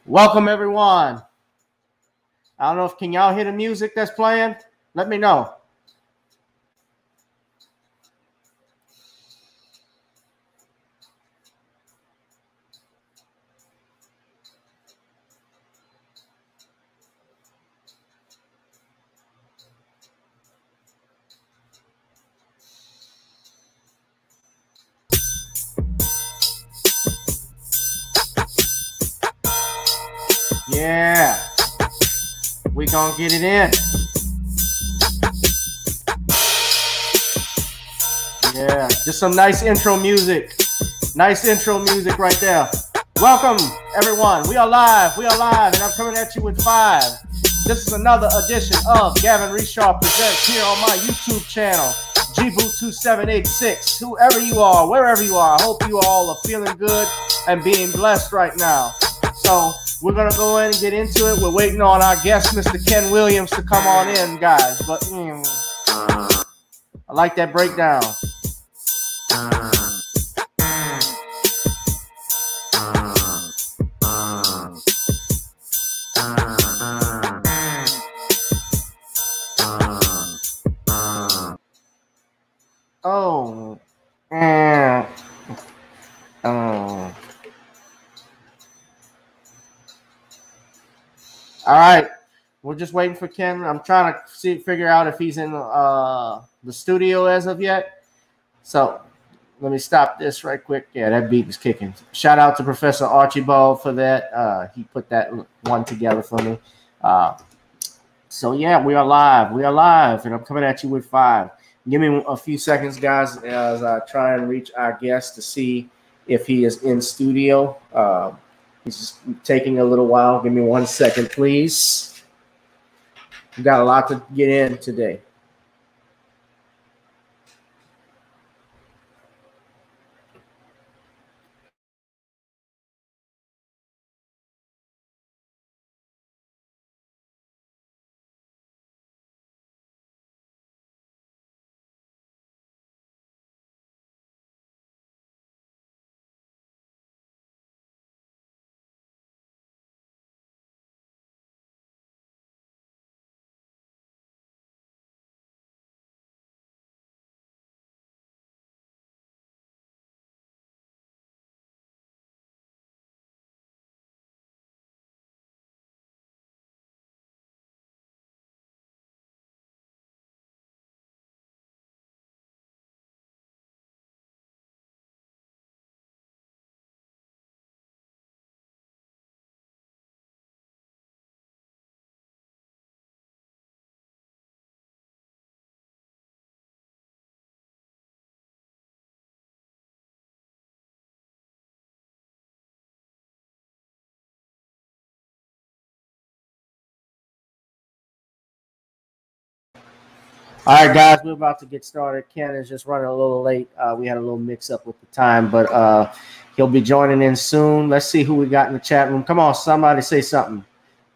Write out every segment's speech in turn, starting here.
Welcome, everyone. I don't know if can y'all hear the music that's playing? Let me know. Yeah, we gonna get it in. Yeah, just some nice intro music. Nice intro music right there. Welcome, everyone. We are live, and I'm coming at you with 5. This is another edition of Gavin Richard Presents here on my YouTube channel, GBoo2786. Whoever you are, wherever you are, I hope you all are feeling good and being blessed right now. So we're going to go in and get into it. We're waiting on our guest, Mr. Ken Williams, to come on in, guys. But I like that breakdown. Oh. All right. We're just waiting for Ken. I'm trying to figure out if he's in the studio as of yet. So let me stop this right quick. Yeah, that beat is kicking. Shout out to Professor Archibald for that. He put that one together for me. So yeah, we are live, and I'm coming at you with 5. Give me a few seconds, guys, as I try and reach our guest to see if he is in studio. He's just taking a little while. Give me 1 second, please. We've got a lot to get in today. All right, guys, we're about to get started. Ken is just running a little late. We had a little mix-up with the time, but he'll be joining in soon. Let's see who we got in the chat room. Come on, somebody say something.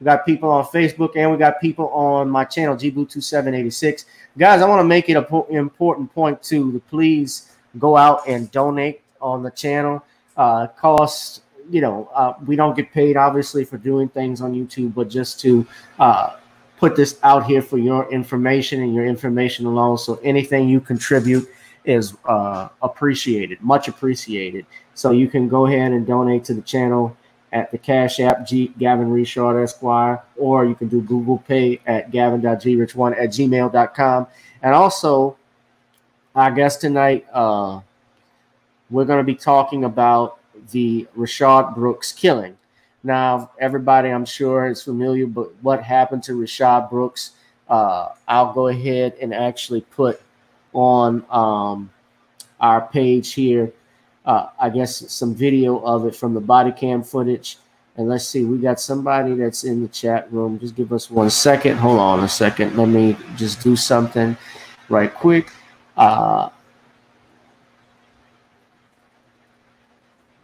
We got people on Facebook, and we got people on my channel, GBoo2786. Guys, I want to make it an important point, too, to please go out and donate on the channel. Cost, we don't get paid, obviously, for doing things on YouTube, but just to put this out here for your information and your information alone. So anything you contribute is appreciated, much appreciated. So you can go ahead and donate to the channel at the CashApp, GavinRichardEsq, or you can do Google Pay at gavin.grich1@gmail.com. And also, I guess tonight we're going to be talking about the Rayshard Brooks killing. Now, everybody, I'm sure, is familiar, but what happened to Rayshard Brooks, I'll go ahead and actually put on our page here, I guess, some video of it from the body cam footage. And let's see, we got somebody that's in the chat room. Just give us 1 second. Hold on a second. Let me just do something right quick.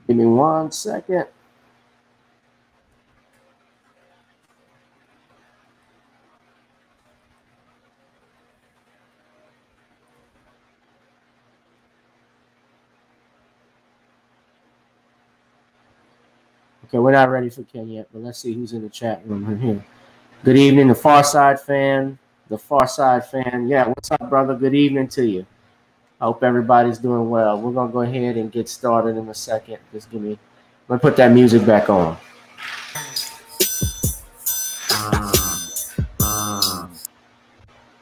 Give me 1 second. Okay, we're not ready for Ken yet, but let's see who's in the chat room right here. Good evening, the Far Side fan. The Far Side fan. Yeah, what's up, brother? Good evening to you. I hope everybody's doing well. We're going to go ahead and get started in a second. Just give me, let me put that music back on.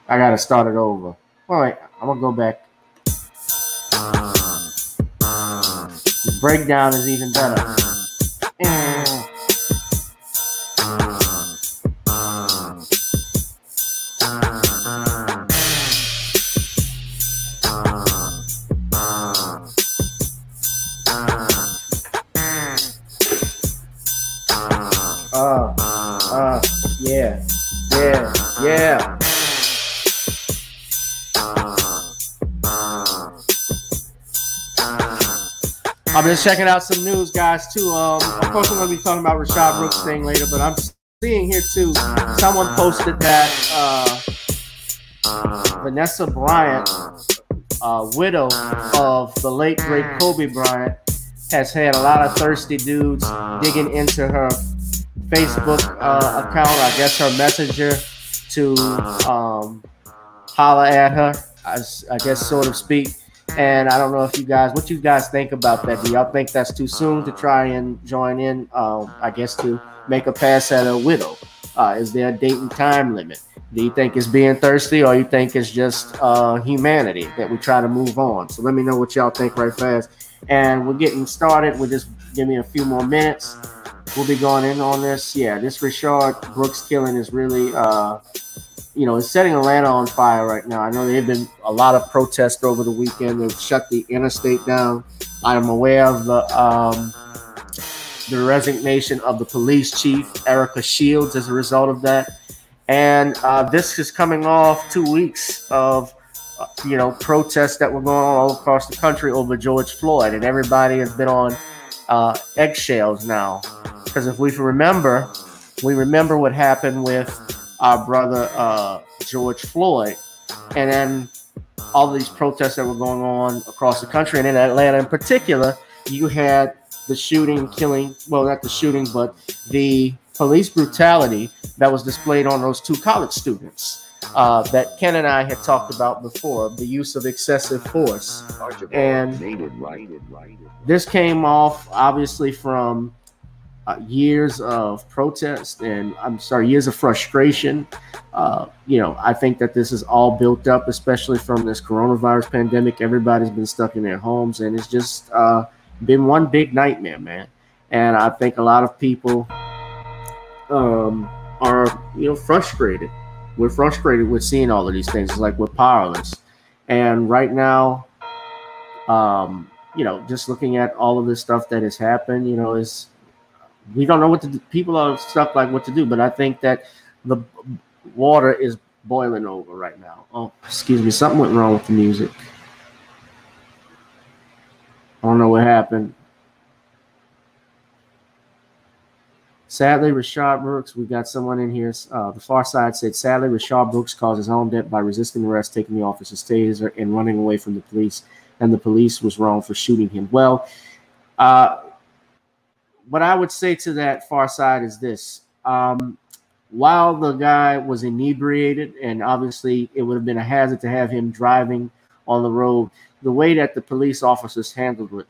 I got to start it over. All right, I'm going to go back. The breakdown is even better. Yeah. I'm just checking out some news, guys, too. Of course, I'm going to be talking about Rayshard Brooks thing later, but I'm seeing here, too, someone posted that Vanessa Bryant, widow of the late, great Kobe Bryant, has had a lot of thirsty dudes digging into her Facebook account, I guess her messenger, to holler at her, I guess, sort of speak. And I don't know if what you guys think about that. Do y'all think that's too soon to try and join in, I guess, to make a pass at a widow? Is there a date and time limit? Do you think it's being thirsty, or you think it's just humanity that we try to move on? So let me know what y'all think right fast. And we're getting started. We'll just give me a few more minutes. We'll be going in on this. Yeah, this Rayshard Brooks killing is really, it's setting Atlanta on fire right now. I know there have been a lot of protests over the weekend. They've shut the interstate down. I am aware of the resignation of the police chief, Erica Shields, as a result of that. And this is coming off 2 weeks of, protests that were going on all across the country over George Floyd. And everybody has been on eggshells now. Because if we remember what happened with our brother George Floyd, and then all of these protests that were going on across the country, and in Atlanta in particular, you had the shooting, killing, well, not the shooting, but the police brutality that was displayed on those 2 college students that Ken and I had talked about before, the use of excessive force. And this came off, obviously, from years of protest and years of frustration. I think that this is all built up, especially from this coronavirus pandemic. Everybody's been stuck in their homes, and it's just been one big nightmare, man. And I think a lot of people are, frustrated. We're frustrated with seeing all of these things. It's like we're powerless. And right now, just looking at all of this stuff that has happened, is we don't know what to do. People are stuck like what to do, but I think that the water is boiling over right now. Oh, excuse me. Something went wrong with the music. I don't know what happened. Sadly, Rayshard Brooks, we got someone in here. The Far Side said, sadly, Rayshard Brooks caused his own death by resisting arrest, taking the officer's taser, and running away from the police. And the police was wrong for shooting him. Well, what I would say to that, Far Side, is this. While the guy was inebriated, and obviously it would have been a hazard to have him driving on the road, the way that the police officers handled it,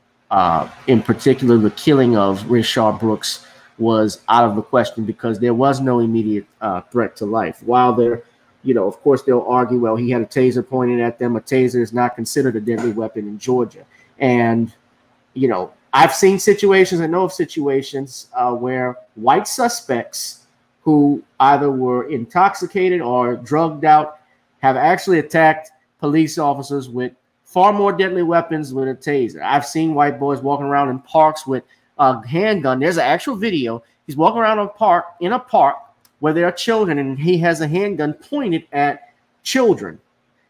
in particular the killing of Rayshard Brooks, was out of the question, because there was no immediate threat to life. While they're, of course, they'll argue, well, he had a taser pointed at them. A taser is not considered a deadly weapon in Georgia. And, I've seen situations, I know of situations where white suspects who either were intoxicated or drugged out have actually attacked police officers with far more deadly weapons with a taser. I've seen white boys walking around in parks with a handgun. There's an actual video. He's walking around in a park where there are children, and he has a handgun pointed at children.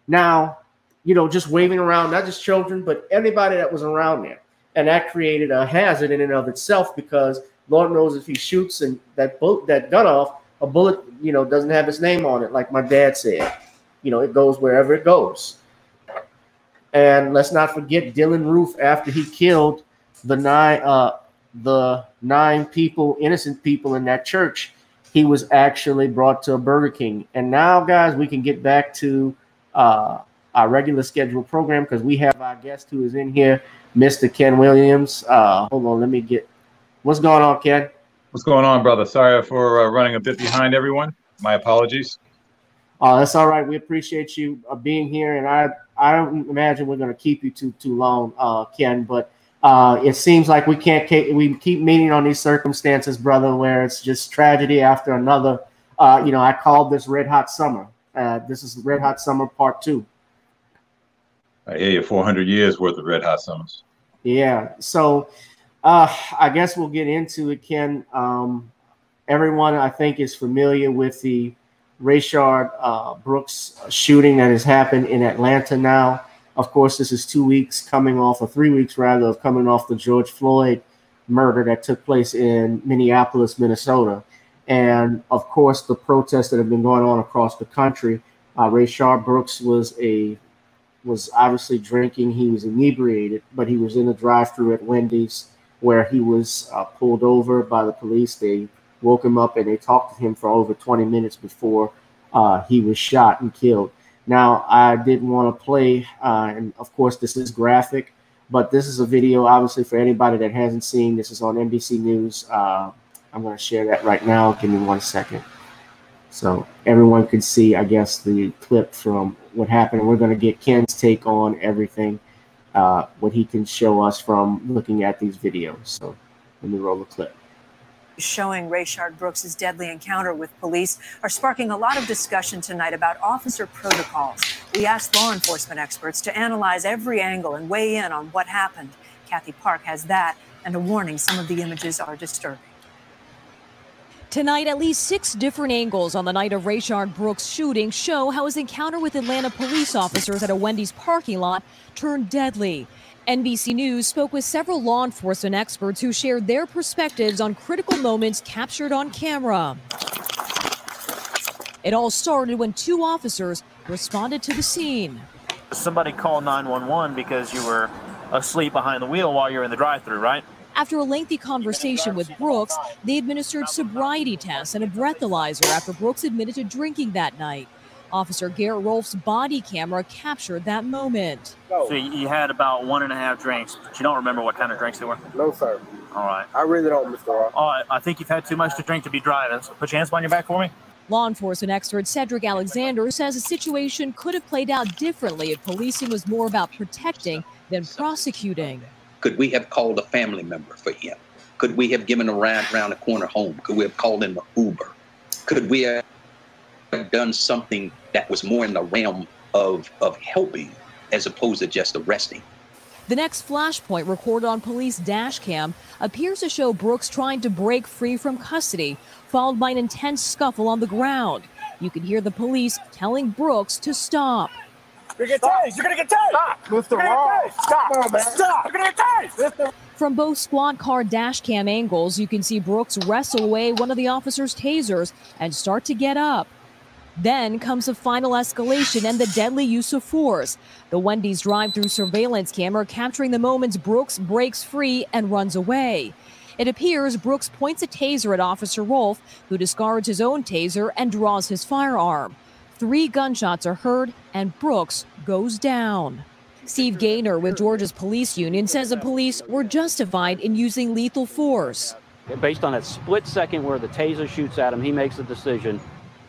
Now, just waving around, not just children, but anybody that was around there. And that created a hazard in and of itself, because Lord knows if he shoots and that gun off, a bullet, doesn't have his name on it, like my dad said. It goes wherever it goes. And let's not forget Dylan Roof, after he killed the the 9 people, innocent people in that church, he was actually brought to a Burger King. And now, guys, we can get back to our regular scheduled program because we have our guest who is in here, Mr. Ken Williams. Hold on, let me get what's going on, Ken. What's going on, brother? Sorry for running a bit behind everyone. My apologies. That's all right. We appreciate you being here, and I don't imagine we're going to keep you too long, Ken. But it seems like we keep meeting on these circumstances, brother, where it's just tragedy after another. I called this Red Hot Summer. This is Red Hot Summer Part 2. I hear you. 400 years worth of Red Hot Summers. Yeah. So I guess we'll get into it, Ken. Everyone, I think, is familiar with the Rayshard Brooks shooting that has happened in Atlanta now. Of course, this is 2 weeks coming off, or 3 weeks rather, of coming off the George Floyd murder that took place in Minneapolis, Minnesota. And of course, the protests that have been going on across the country. Rayshard Brooks was obviously drinking. He was inebriated, but he was in a drive-thru at Wendy's where he was pulled over by the police. They woke him up and they talked to him for over 20 minutes before he was shot and killed. Now, I didn't want to play, and of course, this is graphic, but this is a video, obviously, for anybody that hasn't seen. This is on NBC News. I'm going to share that right now. Give me 1 second. So everyone can see, I guess, the clip from what happened. We're going to get Ken's take on everything, what he can show us from looking at these videos. So let me roll the clip. Showing Rayshard Brooks' deadly encounter with police are sparking a lot of discussion tonight about officer protocols. We asked law enforcement experts to analyze every angle and weigh in on what happened. Kathy Park has that and a warning some of the images are disturbing. Tonight, at least 6 different angles on the night of Rayshard Brooks' shooting show how his encounter with Atlanta police officers at a Wendy's parking lot turned deadly. NBC News spoke with several law enforcement experts who shared their perspectives on critical moments captured on camera. It all started when 2 officers responded to the scene. Somebody called 911 because you were asleep behind the wheel while you're in the drive-thru, right? After a lengthy conversation with Brooks, they administered sobriety tests and a breathalyzer after Brooks admitted to drinking that night. Officer Garrett Rolfe's body camera captured that moment. So you had about 1.5 drinks, but you don't remember what kind of drinks they were? No, sir. All right. I really don't, Mr. Ross. All right. I think you've had too much to drink to be driving. So put your hands behind your back for me. Law enforcement expert Cedric Alexander says the situation could have played out differently if policing was more about protecting than prosecuting. Could we have called a family member for him? Could we have given a ride around the corner home? Could we have called him an Uber? Could we have done something that was more in the realm of helping as opposed to just arresting? The next flashpoint recorded on police dash cam appears to show Brooks trying to break free from custody, followed by an intense scuffle on the ground. You can hear the police telling Brooks to stop. You're going to get tased! You're going to get tased! Stop! Mr. Ross! Stop! Come on, man. Stop! You're going to get tased! From both squad car dash cam angles, you can see Brooks wrestle away one of the officer's tasers and start to get up. Then comes the final escalation and the deadly use of force. The Wendy's drive-thru surveillance camera capturing the moments Brooks breaks free and runs away. It appears Brooks points a taser at Officer Rolfe, who discards his own taser and draws his firearm. 3 gunshots are heard and Brooks goes down. Steve Gaynor with Georgia's police union says the police were justified in using lethal force. Based on that split second where the taser shoots at him, he makes a decision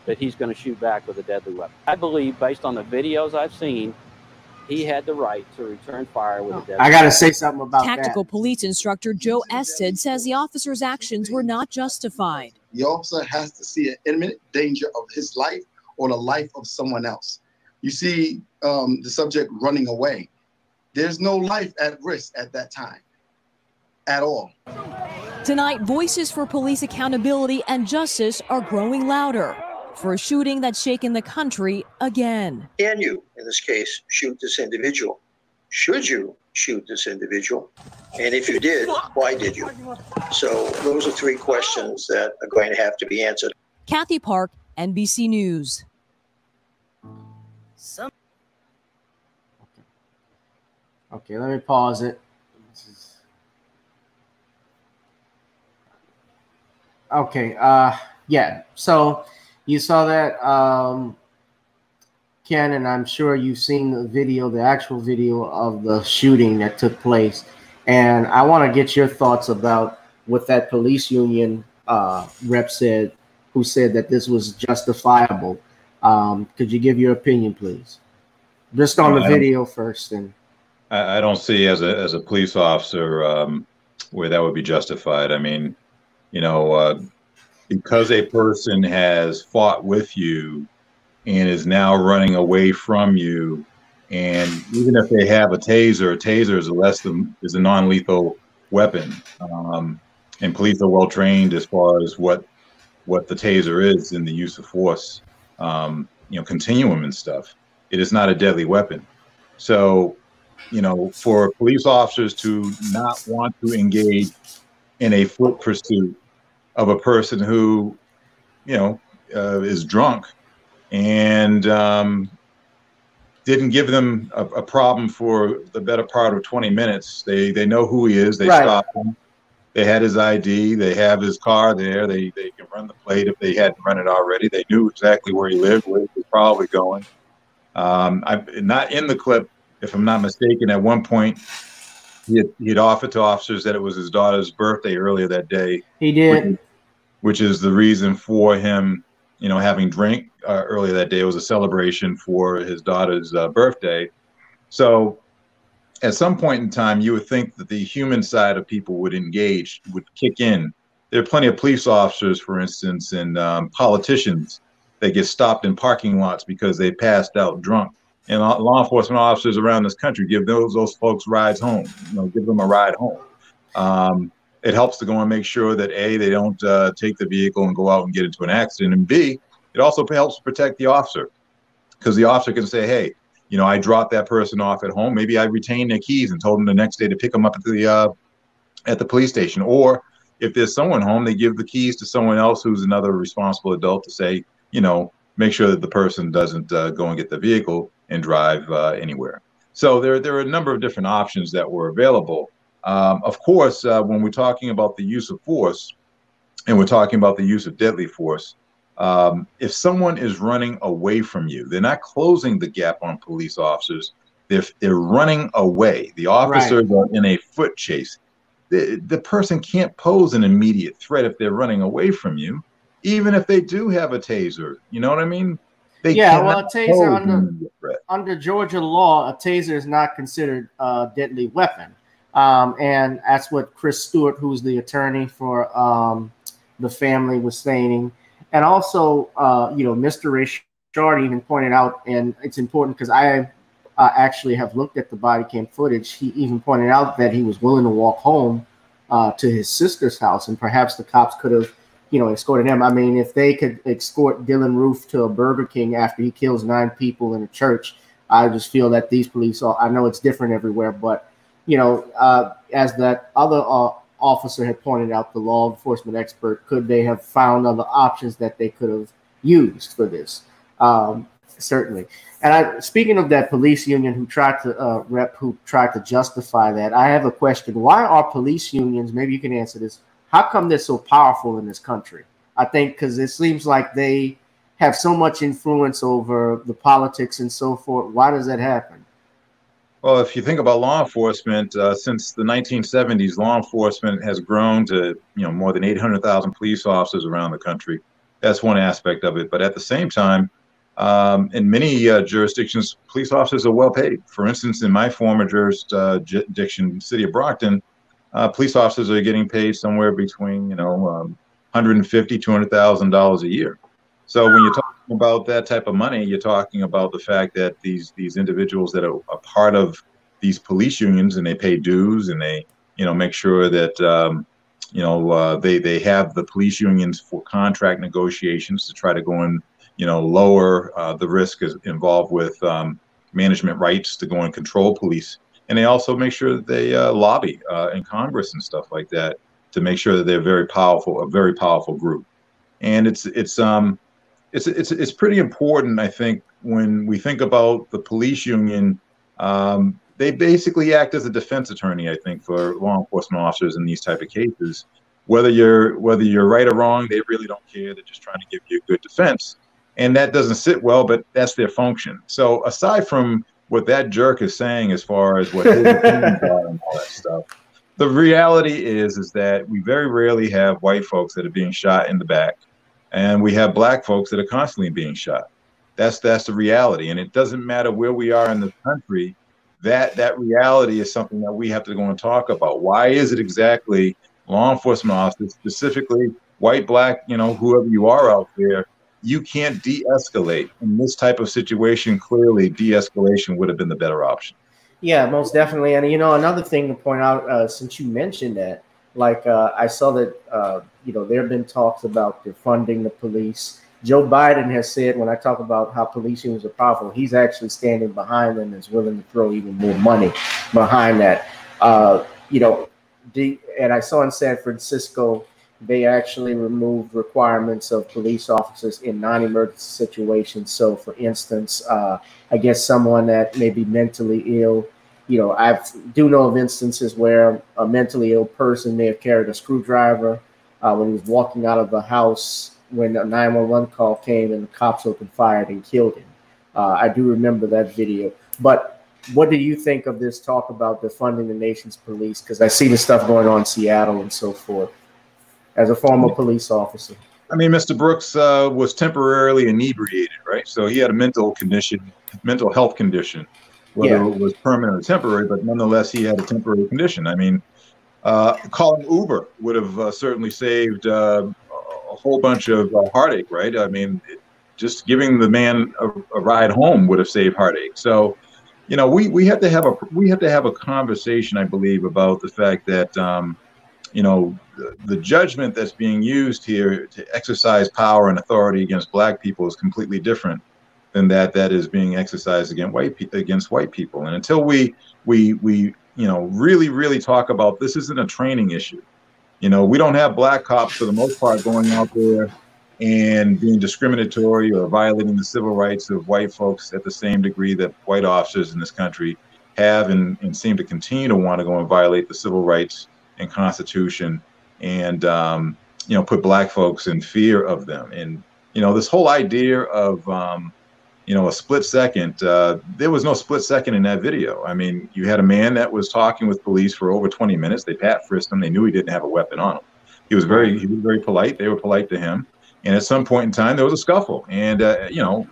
that he's going to shoot back with a deadly weapon. I believe, based on the videos I've seen, he had the right to return fire with a deadly weapon. I got to say something about Tactical police instructor Joe Ested says the officer's actions were not justified. The officer has to see an imminent danger of his life or the life of someone else. You see the subject running away. There's no life at risk at that time at all. Tonight, voices for police accountability and justice are growing louder for a shooting that's shaken the country again. Can you, in this case, shoot this individual? Should you shoot this individual? And if you did, why did you? So those are 3 questions that are going to have to be answered. Kathy Park, NBC News. Okay, let me pause it. Okay. Yeah. So you saw that, Ken, and I'm sure you've seen the video, the actual video of the shooting that took place. And I want to get your thoughts about what that police union rep said, who said that this was justifiable. Could you give your opinion, please? Just on the video first. And I don't see as a police officer where that would be justified. I mean, you know, because a person has fought with you and is now running away from you, and even if they have a taser is a non-lethal weapon, and police are well trained as far as what the taser is in the use of force, you know, continuum and stuff. It is not a deadly weapon. So, you know, for police officers to not want to engage in a foot pursuit of a person who, you know, is drunk and didn't give them a problem for the better part of 20 minutes. They know who he is. They stopped him. They had his ID. They have his car there. They can run the plate if they hadn't run it already. They knew exactly where he lived, where he was probably going. I'm not in the clip, if I'm not mistaken. At one point, he had offered to officers that it was his daughter's birthday earlier that day. He did, which is the reason for him, you know, having drank earlier that day. It was a celebration for his daughter's birthday. So at some point in time, you would think that the human side of people would kick in. There are plenty of police officers, for instance, and politicians that get stopped in parking lots because they passed out drunk. And law enforcement officers around this country give those folks rides home, you know, give them a ride home. It helps to go and make sure that A, they don't take the vehicle and go out and get into an accident, and B, it also helps protect the officer, because the officer can say, hey, you know, I dropped that person off at home. Maybe I retained their keys and told them the next day to pick them up at the police station. Or if there's someone home, they give the keys to someone else who's another responsible adult to say, you know, make sure that the person doesn't go and get the vehicle and drive anywhere. So there are a number of different options that were available. Of course, when we're talking about the use of force and we're talking about the use of deadly force, if someone is running away from you, they're not closing the gap on police officers. They're running away. The officers are in a foot chase. The person can't pose an immediate threat if they're running away from you, even if they do have a taser. You know what I mean? Well, a taser under Georgia law, a taser is not considered a deadly weapon. And that's what Chris Stewart, who's the attorney for the family, was saying. And also, you know, Mr. Rayshard even pointed out, and it's important because I actually have looked at the body cam footage. He even pointed out that he was willing to walk home to his sister's house, and perhaps the cops could have, you know, escorted him. I mean, if they could escort Dylan Roof to a Burger King after he kills 9 people in a church, I just feel that these police, I know it's different everywhere, but, you know, as that other officer had pointed out, the law enforcement expert, could they have found other options that they could have used for this? Certainly. And speaking of that police union who tried to justify that, I have a question. Why are police unions, maybe you can answer this, how come they're so powerful in this country? I think because it seems like they have so much influence over the politics and so forth. Why does that happen? Well, if you think about law enforcement, since the 1970s, law enforcement has grown to, you know, more than 800,000 police officers around the country. That's one aspect of it. But at the same time, in many jurisdictions, police officers are well paid. For instance, in my former jurisdiction, city of Brockton, police officers are getting paid somewhere between, you know, $150,000, $200,000 a year. So when you're talking about that type of money, you're talking about the fact that these individuals that are a part of these police unions, and they pay dues, and they, you know, make sure that you know, they have the police unions for contract negotiations to try to go and, you know, lower the risk involved with management rights to go and control police. And they also make sure that they lobby in Congress and stuff like that to make sure that they're a very powerful group. And it's pretty important, I think, when we think about the police union. They basically act as a defense attorney, I think, for law enforcement officers in these type of cases. whether you're right or wrong, they really don't care. They're just trying to give you a good defense. And that doesn't sit well, but that's their function. So aside from what that jerk is saying as far as what his opinions are and all that stuff, the reality is that we very rarely have white folks that are being shot in the back, and we have black folks that are constantly being shot. That's the reality, and it doesn't matter where we are in the country. That reality is something that we have to go and talk about. Why is it exactly law enforcement officers, specifically white, black, whoever you are out there, you can't de-escalate in this type of situation? Clearly, de-escalation would have been the better option. Yeah, most definitely. And another thing to point out, since you mentioned that, like I saw that there have been talks about defunding the police. Joe Biden has said, when I talk about how police unions are powerful, he's actually standing behind them and is willing to throw even more money behind that. And I saw in San Francisco, they actually removed requirements of police officers in non-emergency situations. So, for instance, I guess someone that may be mentally ill, I do know of instances where a mentally ill person may have carried a screwdriver when he was walking out of the house when a 911 call came and the cops opened fire and killed him. I do remember that video. But what do you think of this talk about defunding the nation's police? Because I see the stuff going on in Seattle and so forth. As a former police officer, I mean, Mr. Brooks was temporarily inebriated, right? So he had a mental health condition, whether it was permanent or temporary, but nonetheless, he had a temporary condition. I mean, calling Uber would have certainly saved a whole bunch of heartache, right? I mean, just giving the man a ride home would have saved heartache. So, we have to have a conversation, I believe, about the fact that the judgment that's being used here to exercise power and authority against black people is completely different than that is being exercised against white people. And until we really talk about this, isn't a training issue. We don't have black cops for the most part going out there and being discriminatory or violating the civil rights of white folks at the same degree that white officers in this country have and seem to continue to want to go and violate the civil rights and Constitution and put black folks in fear of them. And this whole idea of a split second, there was no split second in that video. I mean, you had a man that was talking with police for over 20 minutes. They pat frisked him. They knew he didn't have a weapon on him. He was very polite. They were polite to him. And at some point in time, there was a scuffle. And there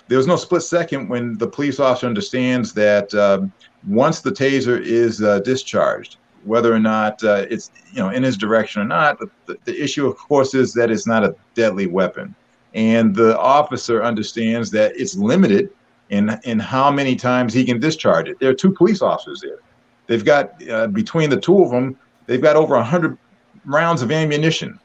was no split second when the police officer understands that once the taser is discharged, whether or not it's in his direction or not, the issue, of course, is that it's not a deadly weapon, and the officer understands that it's limited in how many times he can discharge it. There are two police officers there. They've got between the two of them, they've got over 100 rounds of ammunition.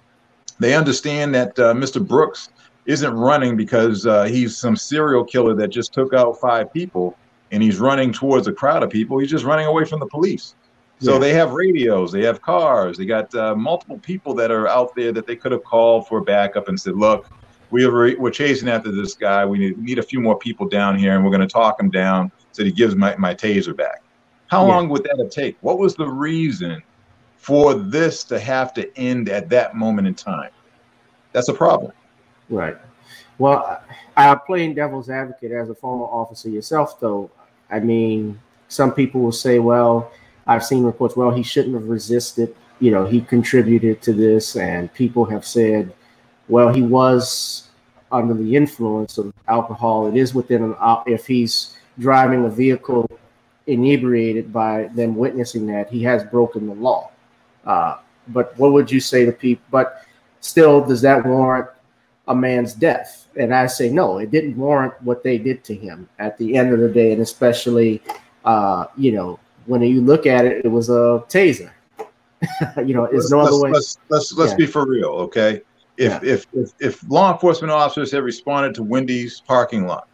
They understand that Mr. Brooks isn't running because he's some serial killer that just took out 5 people and he's running towards a crowd of people. He's just running away from the police. So they have radios, they have cars, they got multiple people that are out there that they could have called for backup and said, look, we're chasing after this guy. We need a few more people down here, and we're going to talk him down so he gives my taser back. How long would that have taken? What was the reason for this to have to end at that moment in time? That's a problem. Right. Well, I'm playing devil's advocate as a former officer yourself, though. I mean, some people will say, well, I've seen reports, well, he shouldn't have resisted. He contributed to this. And people have said, well, he was under the influence of alcohol. It is within if he's driving a vehicle inebriated by them witnessing that, he has broken the law. But what would you say to people? But still, does that warrant a man's death? And I say, no, it didn't warrant what they did to him at the end of the day. And especially, when you look at it, it was a taser. There's no other way. Let's be for real, okay? If law enforcement officers had responded to Wendy's parking lot,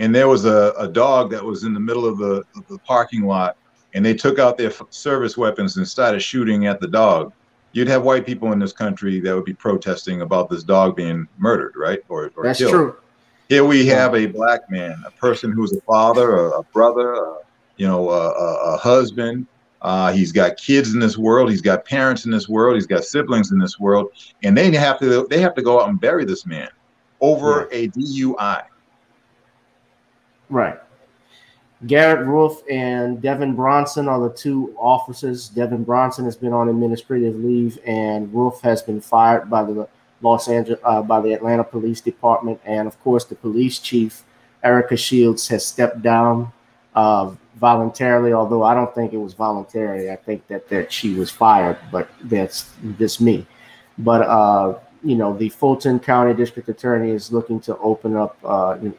and there was a dog that was in the middle of the parking lot, and they took out their service weapons and started shooting at the dog, you'd have white people in this country that would be protesting about this dog being murdered, right? Or That's killed. True. Here we have a black man, a person who's a father, a brother, a husband, He's got kids in this world. He's got parents in this world. He's got siblings in this world, and they have to go out and bury this man over a DUI. Right. Garrett Wolf and Devin Bronson are the two officers. Devin Bronson has been on administrative leave, and Wolf has been fired by the by the Atlanta Police Department. And of course, the police chief, Erica Shields, has stepped down voluntarily, although I don't think it was voluntary. I think that she was fired, but that's just me. But you know, the Fulton County District Attorney is looking to open up,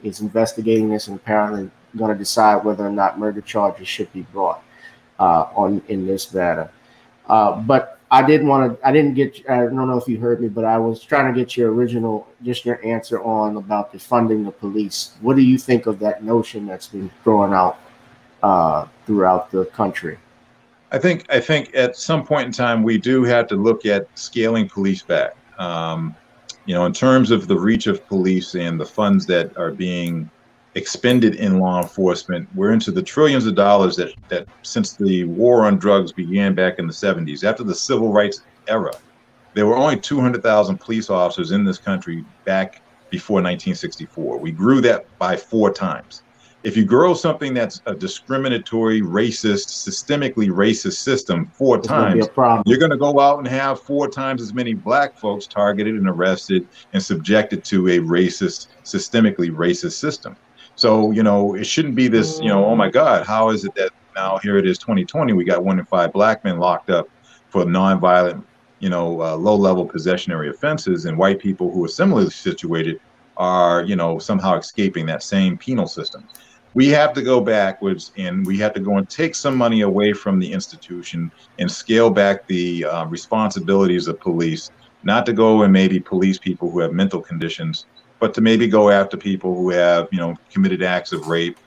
is investigating this, and apparently going to decide whether or not murder charges should be brought in this matter. But I don't know if you heard me, but I was trying to get your answer on about the funding of police. What do you think of that notion that's been thrown out throughout the country? I think at some point in time, we do have to look at scaling police back. You know, in terms of the reach of police and the funds that are being expended in law enforcement, we're into the trillions of dollars that since the war on drugs began back in the 70s. After the civil rights era, there were only 200,000 police officers in this country back before 1964. We grew that by 4 times. If you grow something that's a discriminatory, racist, systemically racist system 4 times, you're going to go out and have 4 times as many black folks targeted and arrested and subjected to a racist, systemically racist system. So, you know, it shouldn't be this, you know, oh my God, how is it that now here it is 2020, we got 1 in 5 black men locked up for nonviolent, you know, low-level possessionary offenses, and white people who are similarly situated are, you know, somehow escaping that same penal system. We have to go backwards, and we have to go and take some money away from the institution and scale back the responsibilities of police, not to go and maybe police people who have mental conditions, but to maybe go after people who have, you know, committed acts of rape,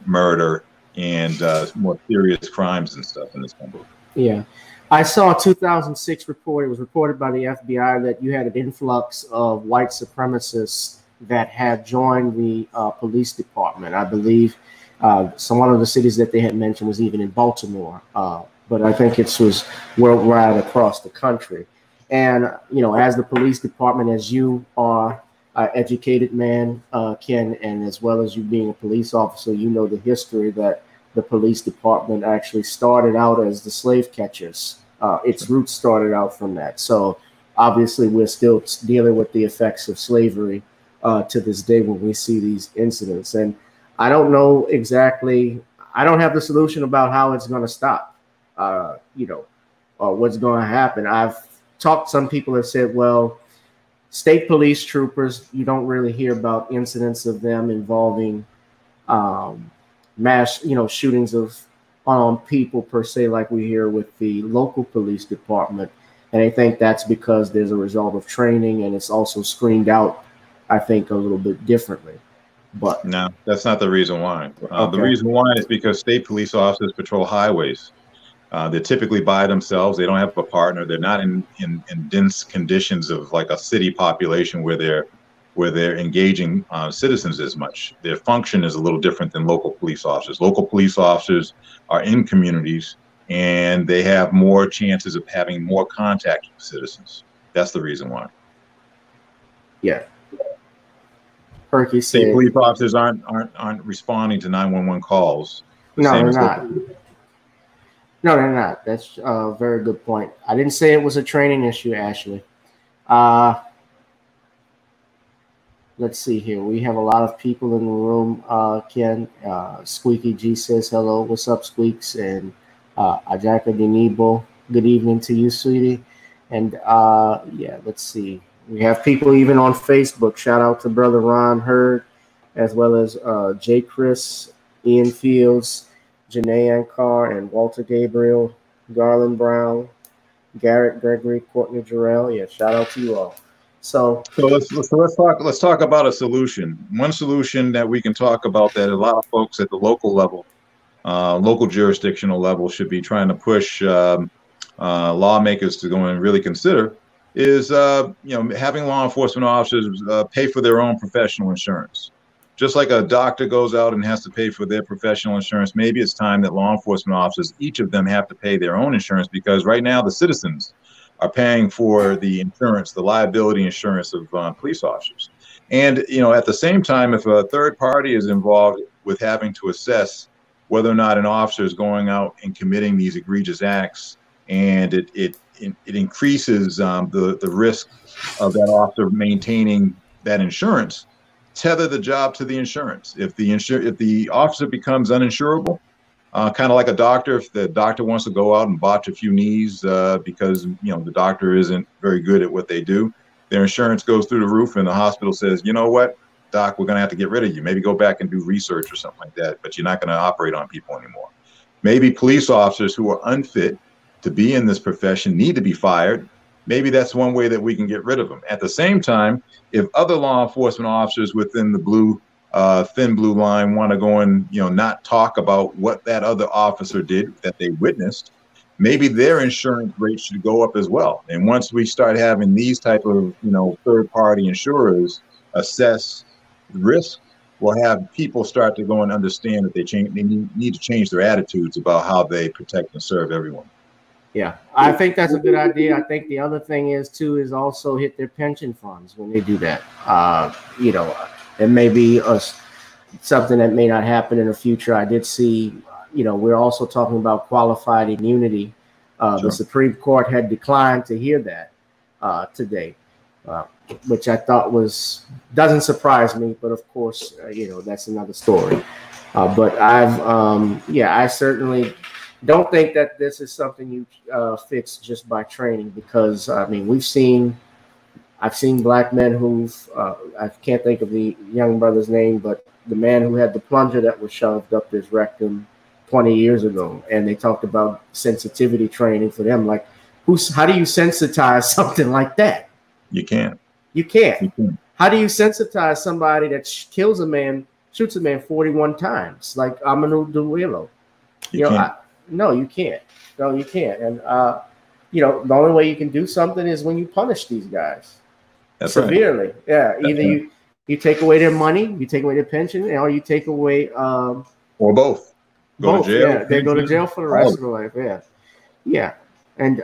murder, and more serious crimes and stuff in this country. Yeah. I saw a 2006 report. It was reported by the FBI that you had an influx of white supremacists that had joined the police department. I believe one of the cities that they had mentioned was even in Baltimore, but I think it was worldwide across the country. And, you know, as the police department, as you are an educated man, Ken, and as well as you being a police officer, you know the history that the police department actually started out as the slave catchers. Its roots started out from that. So obviously we're still dealing with the effects of slavery to this day when we see these incidents. And I don't know exactly, I don't have the solution about how it's going to stop, you know, or what's going to happen. I've talked, some people have said, well, state police troopers, you don't really hear about incidents of them involving mass, you know, shootings on people per se, like we hear with the local police department. And I think that's because there's a result of training, and it's also screened out, I think, a little bit differently. But no, that's not the reason why. The reason why is because state police officers patrol highways. They're typically by themselves. They don't have a partner. They're not in dense conditions of like a city population where they're engaging citizens as much. Their function is a little different than local police officers. Local police officers are in communities, and they have more chances of having more contact with citizens. That's the reason why. Yeah. Perky said, state police officers aren't responding to 911 calls. No, they're not. No, they're not. That's a very good point. I didn't say it was a training issue, Ashley. Let's see here. We have a lot of people in the room. Ken, Squeaky G says hello. What's up, Squeaks? And Ajaka Denibo, good evening to you, sweetie. And yeah, let's see. We have people even on Facebook. Shout out to Brother Ron Hurd, as well as J. Chris, Ian Fields, Janae Ankar, and Walter Gabriel, Garland Brown, Garrett Gregory, Courtney Jarrell. Yeah, shout out to you all. So let's talk about a solution. One solution that we can talk about that a lot of folks at the local level, local jurisdictional level, should be trying to push lawmakers to go and really consider is you know, having law enforcement officers pay for their own professional insurance. just like a doctor goes out and has to pay for their professional insurance, maybe it's time that law enforcement officers, each of them, have to pay their own insurance, because right now the citizens are paying for the insurance, the liability insurance of police officers. And, you know, at the same time, if a third party is involved with having to assess whether or not an officer is going out and committing these egregious acts, and it increases the risk of that officer maintaining that insurance, tether the job to the insurance. If the officer becomes uninsurable, kind of like a doctor, if the doctor wants to go out and botch a few knees because, you know, the doctor isn't very good at what they do, their insurance goes through the roof, and the hospital says, you know what, doc, we're going to have to get rid of you. Maybe go back and do research or something like that, but you're not going to operate on people anymore. Maybe police officers who are unfit to be in this profession need to be fired. Maybe that's one way that we can get rid of them. At the same time, if other law enforcement officers within the thin blue line want to go and, you know, not talk about what that other officer did that they witnessed, maybe their insurance rate should go up as well. And once we start having these type of, you know, third-party insurers assess risk, we'll have people start to go and understand that they need to change their attitudes about how they protect and serve everyone. Yeah, I think that's a good idea. I think the other thing is also hit their pension funds when they do that. You know, it may be something that may not happen in the future. I did see, you know, we're also talking about qualified immunity. Sure. The Supreme Court had declined to hear that today, which I thought doesn't surprise me. But of course, you know, that's another story. But I certainly don't think that this is something you fix just by training, because I mean, I've seen black men who've I can't think of the young brother's name, but the man who had the plunger that was shoved up his rectum 20 years ago, and they talked about sensitivity training for them. Like, how do you sensitize something like that? You can't. You can't. How do you sensitize somebody that shoots a man 41 times, like Amanu Duwilo? You know, no, you can't. No, you can't. And you know, the only way you can do something is when you punish these guys severely. Right. Yeah, either you take away their money, you take away their pension, or you take away or both. Go to jail. Yeah, they go to jail for the rest of their life. Yeah, yeah, and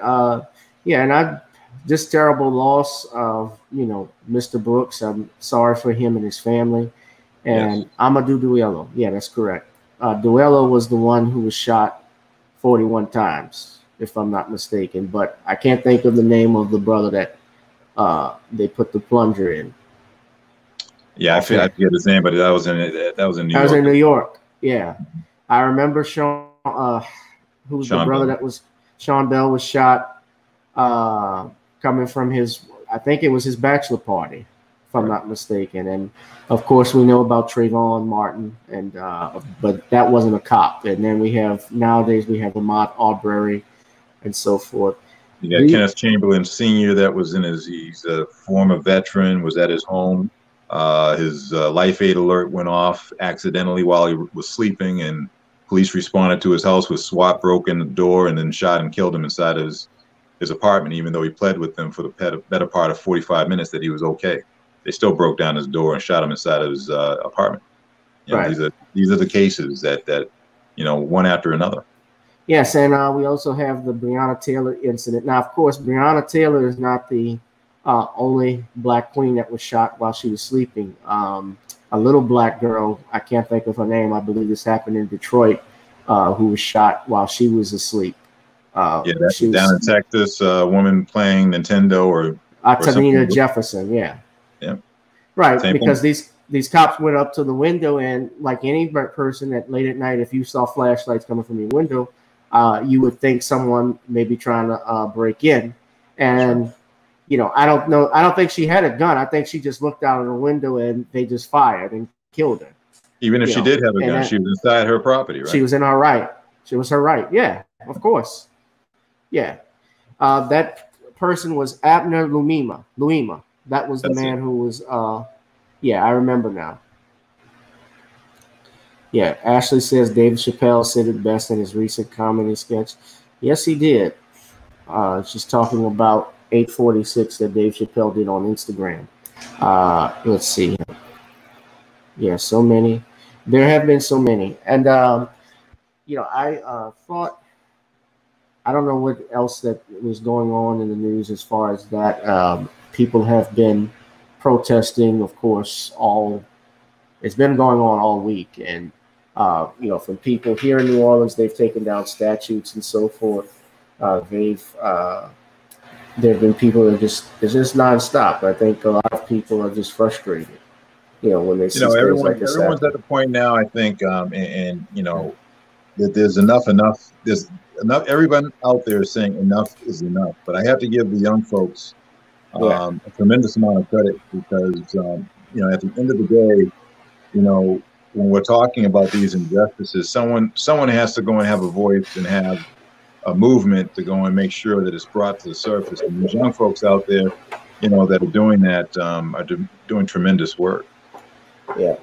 and this terrible loss of, you know, Mr. Brooks. I'm sorry for him and his family. And yes. Amadou Duello. Yeah, that's correct. Duello was the one who was shot 41 times, if I'm not mistaken, but I can't think of the name of the brother that they put the plunger in. Yeah, I forget his name, but that was in New York. That was in New York. Yeah, I remember Sean, who's the brother that was Sean Bell was shot coming from I think it was his bachelor party, if I'm not mistaken. And of course, we know about Trayvon Martin, and but that wasn't a cop. And then nowadays we have Ahmaud Arbery and so forth. You got Kenneth Chamberlain Sr. that was he's a former veteran, was at his home. His life aid alert went off accidentally while he was sleeping, and police responded to his house with SWAT, broke in the door, and then shot and killed him inside his apartment, even though he pled with them for the better part of 45 minutes that he was okay. They still broke down his door and shot him inside of his apartment. You know, right. These are the cases that you know, one after another. Yes, and we also have the Breonna Taylor incident. Now, of course, Breonna Taylor is not the only black queen that was shot while she was sleeping. A little black girl, I can't think of her name, I believe this happened in Detroit, who was shot while she was asleep. That's down in Texas, a woman playing Nintendo or Tanina Jefferson, yeah. Yeah. Right, because these cops went up to the window, and like any person that late at night, if you saw flashlights coming from your window, you would think someone may be trying to break in. And, you know, I don't know. I don't think she had a gun. I think she just looked out of the window and they just fired and killed her. Even if she did have a gun, she was inside her property, right? She was in her right. She was her right. Yeah, of course. Yeah. That person was Abner Luima. That was the man who was, I remember now. Yeah, Ashley says David Chappelle said it best in his recent comedy sketch. Yes, he did. She's talking about 846 that Dave Chappelle did on Instagram. Let's see. Yeah, so many. There have been so many. And, I thought, I don't know what else that was going on in the news as far as that. People have been protesting, of course, it's been going on all week. And, from people here in New Orleans, they've taken down statutes and so forth. There have been people that it's just nonstop. I think a lot of people are just frustrated, when they see things like this everyone's happen. at the point now, I think, that there's enough. There's enough. Everyone out there is saying enough is enough. But I have to give the young folks a tremendous amount of credit because, at the end of the day, when we're talking about these injustices, someone has to go and have a voice and have a movement to go and make sure that it's brought to the surface. And these young folks out there, that are doing that are doing tremendous work. Yeah.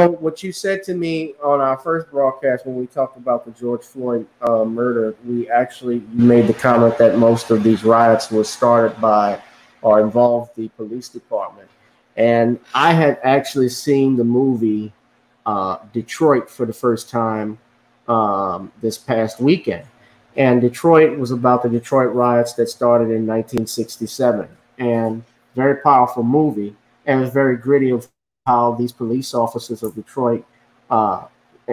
What you said to me on our first broadcast when we talked about the George Floyd murder, we actually made the comment that most of these riots were started by or involved the police department. And I had actually seen the movie Detroit for the first time this past weekend. And Detroit was about the Detroit riots that started in 1967. And very powerful movie. And it was very gritty of how these police officers of Detroit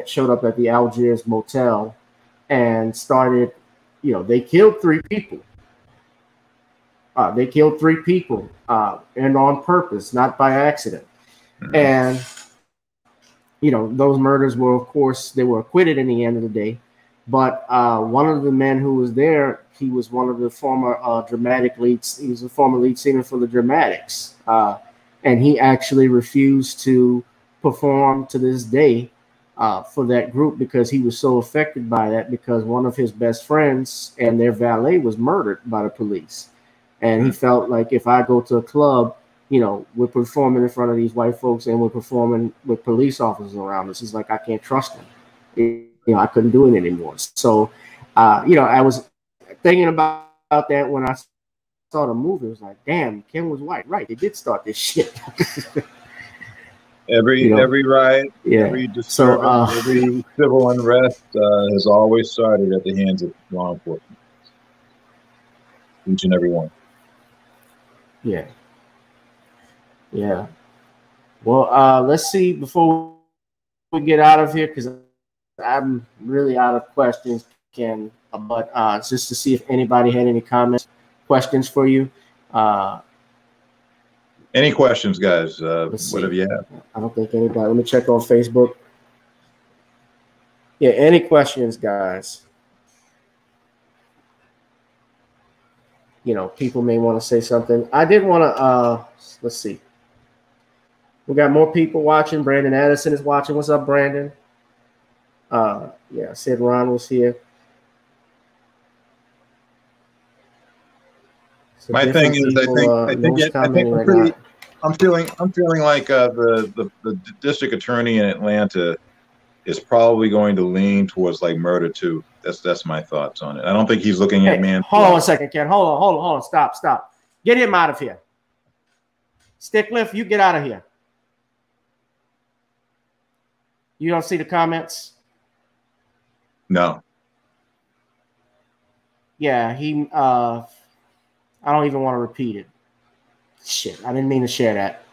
showed up at the Algiers Motel and started, they killed 3 people. And on purpose, not by accident. And, those murders were, of course, they were acquitted in the end of the day. But one of the men who was there, he was one of the former dramatic leads. He was a former lead singer for the Dramatics. And he actually refused to perform to this day for that group because he was so affected by that because one of his best friends and their valet was murdered by the police. And he felt like if I go to a club, we're performing in front of these white folks and we're performing with police officers around us. It's like, I can't trust them. I couldn't do it anymore. So, I was thinking about that when I saw the movie. It was like, damn, Ken was right. They did start this shit. Every riot, every disturbance, every civil unrest has always started at the hands of law enforcement. Each and every one. Yeah. Well, let's see before we get out of here because I'm really out of questions, Ken. But just to see if anybody had any questions for you. Any questions, guys? Whatever you have. I don't think anybody. Let me check on Facebook. Yeah, any questions, guys? People may want to say something. I did want to, let's see. We got more people watching. Brandon Addison is watching. What's up, Brandon? Sid Ron was here. So my thing is, I'm feeling like the district attorney in Atlanta is probably going to lean towards like murder too. That's my thoughts on it. I don't think he's looking at man. Hold on a second, Ken. Hold on. Stop. Get him out of here. Sticklift, you get out of here. You don't see the comments? No. Yeah, I don't even want to repeat it. Shit, I didn't mean to share that.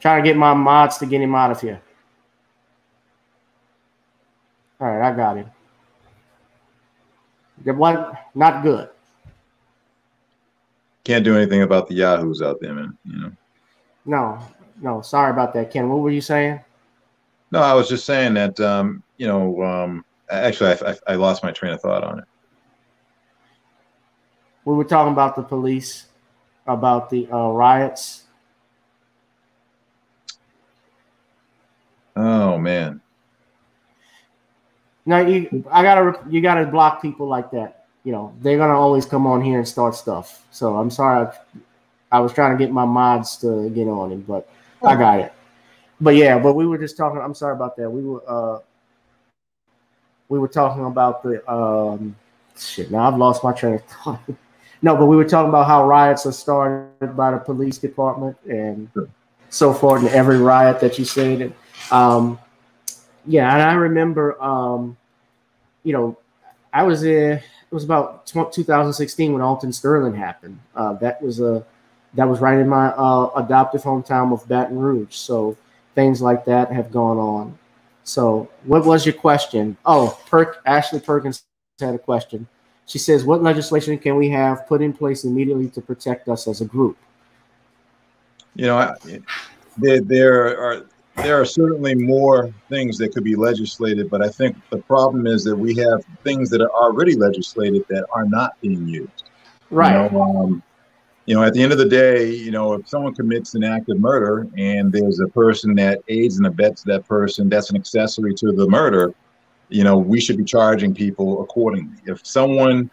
Trying to get my mods to get him out of here. All right, I got him. The one, not good. Can't do anything about the yahoos out there, man. No. Sorry about that, Ken. What were you saying? No, I was just saying that. Actually, I lost my train of thought on it. We were talking about the police, about the riots. Oh man. No, you gotta block people like that. They're gonna always come on here and start stuff. So I'm sorry. I was trying to get my mods to get on it, but I got it. But we were just talking. I'm sorry about that. We were talking about the shit. Now I've lost my train of thought. No, but we were talking about how riots are started by the police department and so forth, and every riot that you said. Yeah, and I remember, you know, I was there. It was about 2016 when Alton Sterling happened. That was right in my adoptive hometown of Baton Rouge. So things like that have gone on. So what was your question? Oh, Ashley Perkins had a question. She says, what legislation can we have put in place immediately to protect us as a group? You know, there are certainly more things that could be legislated, but I think the problem is that we have things that are already legislated that are not being used. Right. You know, at the end of the day, you know, if someone commits an act of murder and there's a person that aids and abets that person, that's an accessory to the murder. You know, we should be charging people accordingly. If someone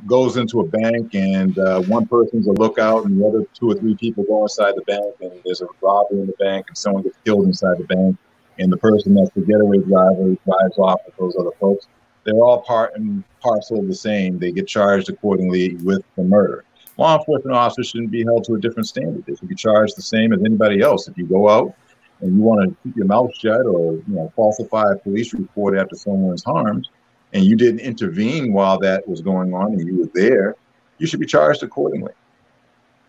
goes into a bank and one person's a lookout and the other 2 or 3 people go inside the bank and there's a robbery in the bank and someone gets killed inside the bank and the person that's the getaway driver drives off with those other folks, they're all part and parcel of the same. They get charged accordingly with the murder. Law enforcement officers shouldn't be held to a different standard. They should be charged the same as anybody else. If you go out and you want to keep your mouth shut or, you know, falsify a police report after someone's harmed and you didn't intervene while that was going on and you were there, you should be charged accordingly.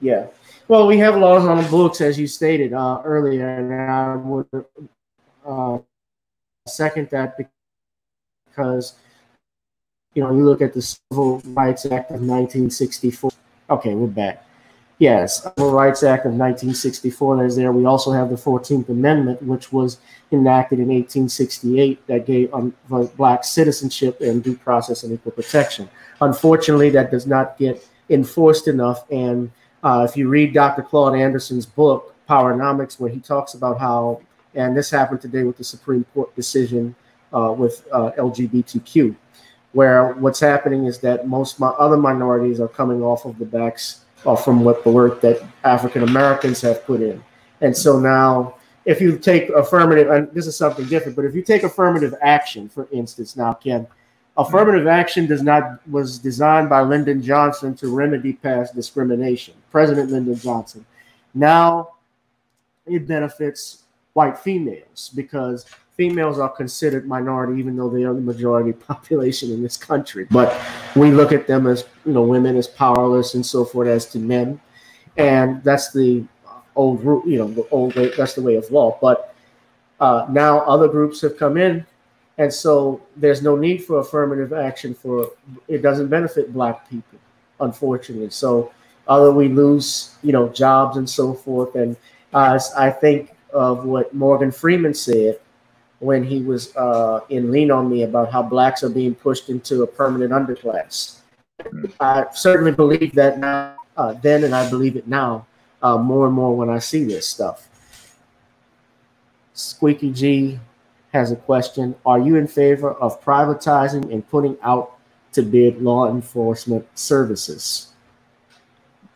Yeah. Well, we have laws on the books, as you stated earlier, and I would second that because, you know, you look at the Civil Rights Act of 1964. Okay, we're back. Yes, Civil Rights Act of 1964 is there. We also have the 14th Amendment, which was enacted in 1868 that gave black citizenship and due process and equal protection. Unfortunately, that does not get enforced enough. And if you read Dr. Claude Anderson's book, Powernomics, where he talks about how, and this happened today with the Supreme Court decision with LGBTQ, where what's happening is that most other minorities are coming off of the backs from what the work that African Americans have put in. And so now, if you take affirmative, and this is something different, but if you take affirmative action, for instance, now, Ken, affirmative action was designed by Lyndon Johnson to remedy past discrimination, President Lyndon Johnson. Now it benefits white females because females are considered minority, even though they are the majority population in this country. But we look at them as, you know, women as powerless and so forth as to men. And that's the old, you know, the old way, that's the way of law. But now other groups have come in. And so there's no need for affirmative action it doesn't benefit black people, unfortunately. So either we lose, you know, jobs and so forth. And I think of what Morgan Freeman said when he was in Lean on Me about how blacks are being pushed into a permanent underclass. I certainly believe that now, then, and I believe it now more and more when I see this stuff. Squeaky G has a question. Are you in favor of privatizing and putting out to bid law enforcement services?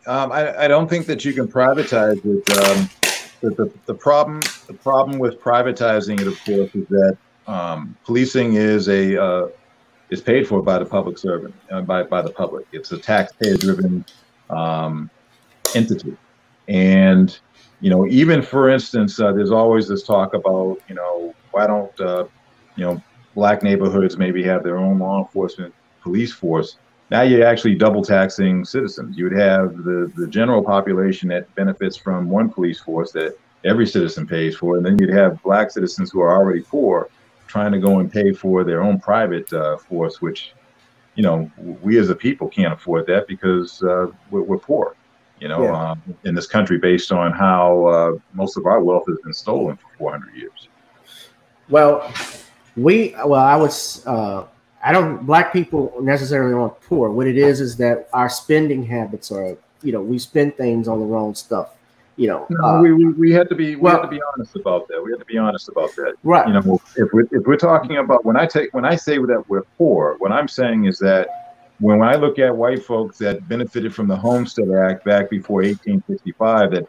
I don't think that you can privatize it. The problem with privatizing it, of course, is that policing is paid for by the public servant, by the public. It's a taxpayer-driven entity, and you know, even for instance, there's always this talk about, you know, why don't you know, black neighborhoods maybe have their own law enforcement police force? Now you're actually double taxing citizens. You would have the general population that benefits from one police force that every citizen pays for, and then you'd have black citizens who are already poor trying to go and pay for their own private force, which, you know, we as a people can't afford that because we're poor, you know, in this country based on how most of our wealth has been stolen for 400 years. Well, I don't, black people necessarily aren't poor. What it is that our spending habits are, you know, we spend things on the wrong stuff, you know. No, we had to be honest about that. We had to be honest about that. Right. You know, if we're talking about, when I say that we're poor, what I'm saying is that when I look at white folks that benefited from the Homestead Act back before 1865, that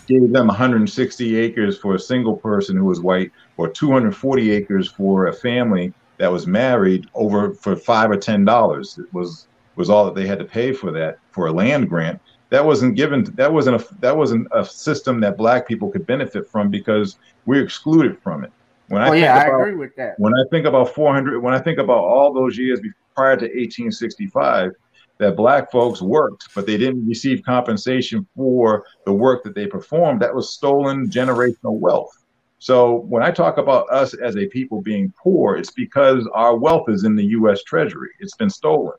gave them 160 acres for a single person who was white, or 240 acres for a family that was married, over for $5 or $10. It was was all that they had to pay for that, for a land grant. That wasn't given. That wasn't a system that Black people could benefit from because we're excluded from it. When I agree with that. When I think about 400, when I think about all those years prior to 1865, that Black folks worked, but they didn't receive compensation for the work that they performed, that was stolen generational wealth. So when I talk about us as a people being poor, it's because our wealth is in the U.S. Treasury. It's been stolen.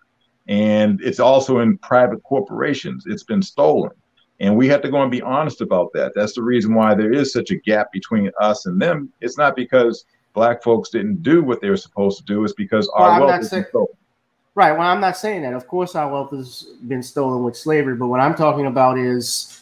And it's also in private corporations. It's been stolen. And we have to go and be honest about that. That's the reason why there is such a gap between us and them. It's not because Black folks didn't do what they were supposed to do. It's because our wealth has been stolen. Right. Well, I'm not saying that. Of course, our wealth has been stolen with slavery. But what I'm talking about is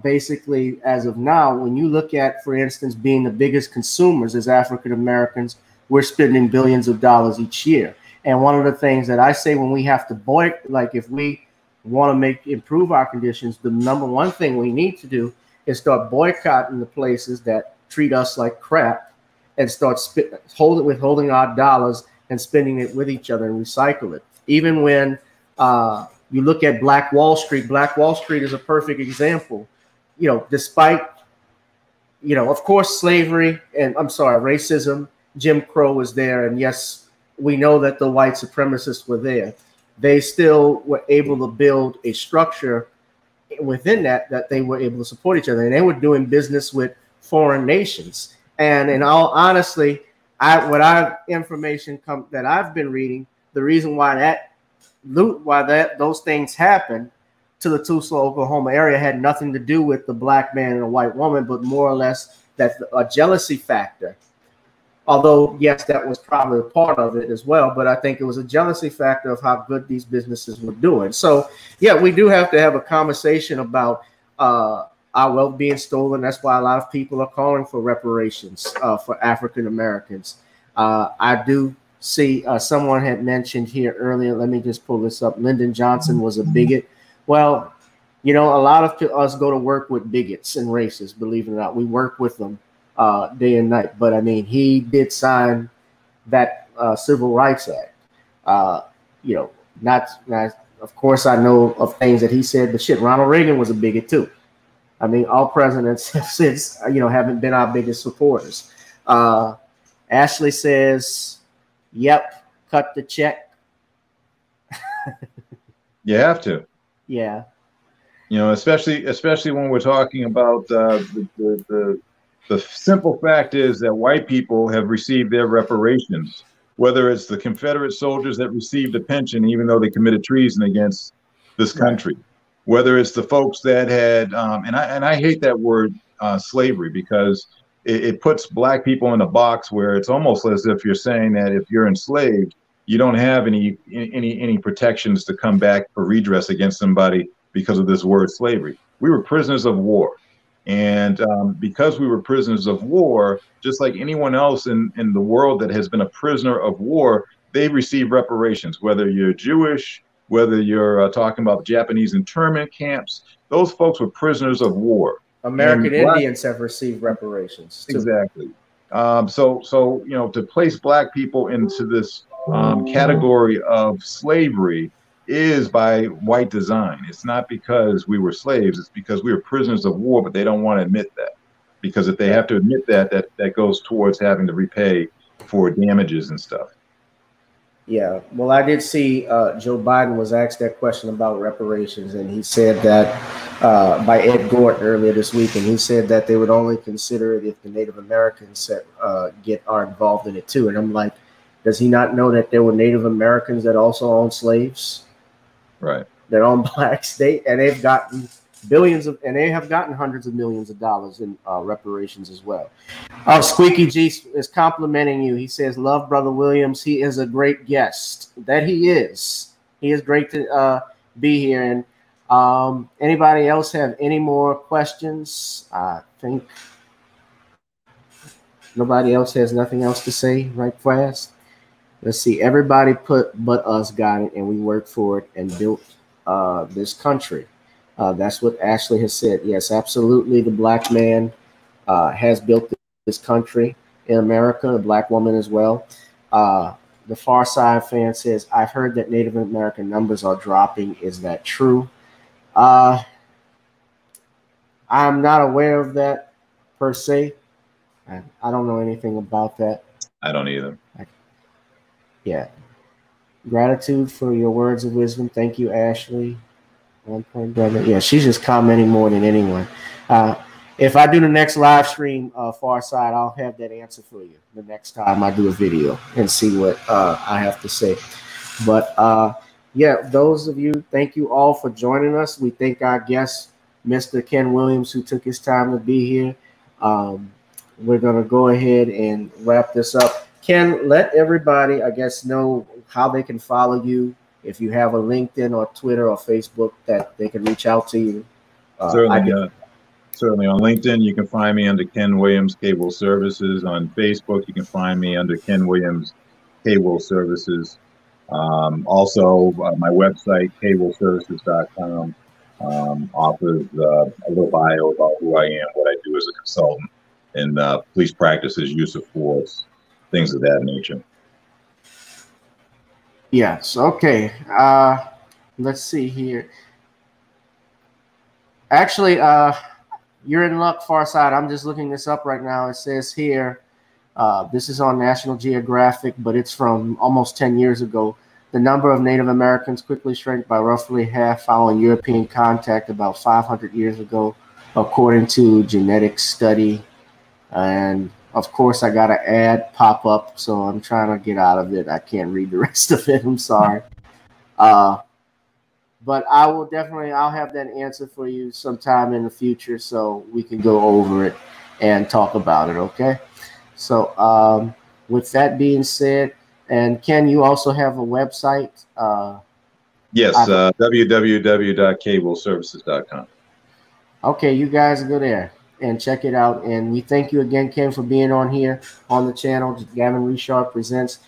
basically, as of now, when you look at, for instance, being the biggest consumers as African Americans, we're spending billions of dollars each year. And one of the things that I say when we have to like if we want to improve our conditions, the number one thing we need to do is start boycotting the places that treat us like crap and start withholding our dollars and spending it with each other and recycle it. Even when you look at Black Wall Street is a perfect example. You know, despite, you know, of course, slavery and racism, Jim Crow was there. And yes, we know that the white supremacists were there. They still were able to build a structure within that they were able to support each other. And they were doing business with foreign nations. And in all honesty, information that I've been reading, the reason why those things happened to the Tulsa, Oklahoma area had nothing to do with the Black man and a white woman, but more or less that a jealousy factor. Although, yes, that was probably a part of it as well, but I think it was a jealousy factor of how good these businesses were doing. So, yeah, we do have to have a conversation about our wealth being stolen. That's why a lot of people are calling for reparations for African Americans. I do see someone had mentioned here earlier. Let me just pull this up. Lyndon Johnson was a bigot. Well, you know, a lot of us go to work with bigots and racists, believe it or not. We work with them day and night. But I mean, he did sign that Civil Rights Act. You know, not of course, I know of things that he said, but shit, Ronald Reagan was a bigot too. I mean, all presidents since, you know, haven't been our biggest supporters. Ashley says, yep, cut the check. You have to. Yeah. You know, especially when we're talking about the simple fact is that white people have received their reparations, whether it's the Confederate soldiers that received a pension even though they committed treason against this country, whether it's the folks that had, and I hate that word slavery because it puts Black people in a box where it's almost as if you're saying that if you're enslaved, you don't have any protections to come back for redress against somebody because of this word slavery. We were prisoners of war. And because we were prisoners of war, just like anyone else in the world that has been a prisoner of war, they receive reparations, whether you're Jewish, whether you're talking about Japanese internment camps, those folks were prisoners of war. American Indians have received reparations too. Exactly. So you know, to place Black people into this category of slavery is by white design. It's not because we were slaves, it's because we were prisoners of war, but they don't want to admit that. Because if they have to admit that goes towards having to repay for damages and stuff. Yeah, well, I did see Joe Biden was asked that question about reparations, and he said that by Ed Gordon earlier this week, and he said that they would only consider it if the Native Americans are involved in it too. And I'm like, does he not know that there were Native Americans that also owned slaves? Right. That own Black state, and they've gotten they have gotten hundreds of millions of dollars in reparations as well. Squeaky G is complimenting you. He says, love Brother Williams. He is a great guest. That he is. He is great to be here. And anybody else have any more questions? I think nobody else has nothing else to say right fast. Let's see. Everybody but us got it, and we worked for it and built this country. That's what Ashley has said. Yes, absolutely. The Black man has built this country in America, a Black woman as well. The The Far Side fan says, I've heard that Native American numbers are dropping. Is that true? I'm not aware of that per se. I don't know anything about that. I don't either. Yeah. Gratitude for your words of wisdom. Thank you, Ashley. 1 point, brother. Yeah, she's just commenting more than anyone. If I do the next live stream, Far Side, I'll have that answer for you the next time I do a video and see what I have to say. But yeah, those of you, thank you all for joining us. We thank our guest, Mr. Ken Williams, who took his time to be here. We're going to go ahead and wrap this up. Ken, let everybody, I guess, know how they can follow you. If you have a LinkedIn or Twitter or Facebook that they can reach out to you. Certainly on LinkedIn, you can find me under Ken Williams Cable Services. On Facebook, you can find me under Ken Williams Cable Services. Also, my website, cableservices.com, offers a little bio about who I am, what I do as a consultant, and police practices, use of force, things of that nature. Yes. Okay. Let's see here. Actually, you're in luck, Far Side. I'm just looking this up right now. It says here, this is on National Geographic, but it's from almost 10 years ago. The number of Native Americans quickly shrank by roughly half following European contact about 500 years ago, according to genetic study. And of course, I got an ad pop up, so I'm trying to get out of it. I can't read the rest of it. I'm sorry. But I will definitely, I'll have that answer for you sometime in the future so we can go over it and talk about it, okay? So with that being said, and Ken, you also have a website? Yes, www.cableservices.com. Okay, you guys go there and check it out. And we thank you again, Ken, for being on here on the channel. Gavin Richard Presents.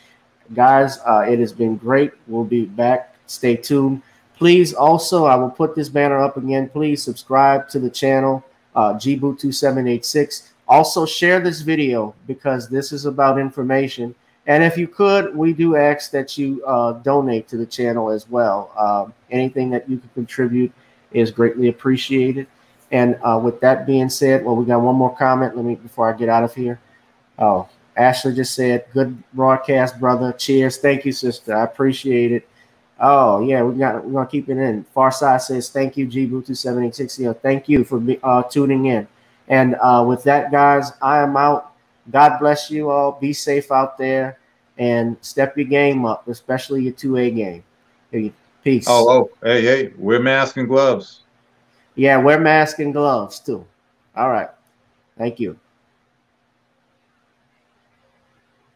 Guys, it has been great. We'll be back. Stay tuned. Please also, I will put this banner up again. Please subscribe to the channel, GBoo2786. Also share this video because this is about information. And if you could, we do ask that you donate to the channel as well. Anything that you can contribute is greatly appreciated. And with that being said, well, we got one more comment. Let me, before I get out of here. Oh, Ashley just said, good broadcast, brother. Cheers. Thank you, sister. I appreciate it. Oh, yeah, we're gonna keep it in. Farside says, thank you, GBoo2786. Thank you for tuning in. And with that, guys, I am out. God bless you all. Be safe out there and step your game up, especially your 2A game. Peace. Hey, wear masks and gloves. Yeah, wear masks and gloves too. All right. Thank you.